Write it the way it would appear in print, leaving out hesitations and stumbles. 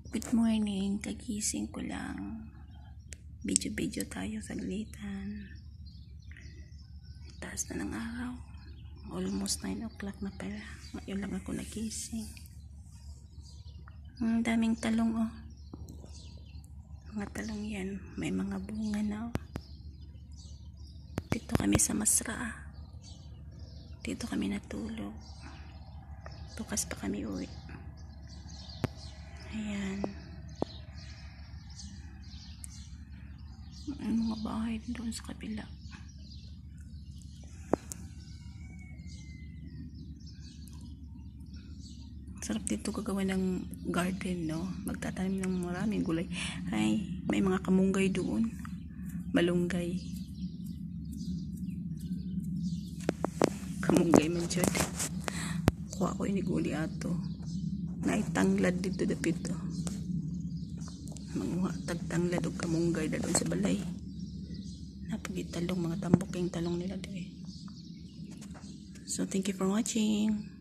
Good morning, kagising ko lang. Video tayo saglitan. Taas na ng araw. Almost 9 o'clock na pala. Ngayon lang ako nagising. Ang daming talong oh. Mga talong yan. May mga bunga na oh. Dito kami sa Masra. Dito kami natulog. Bukas pa kami uwi. Ayan. Ang mga bahay doon sa kabila. Sarap dito gagawa ng garden, no? Magtatanim ng maraming gulay. Ay, may mga kamunggay doon. Malunggay. Kamunggay man dyan. Kuha ko iniguli ato. Naitanglad dito dapito. Mga tagtanglad o kamunggay na doon sa balay. Napagitalong mga tambuking talong nila doon. So thank you for watching.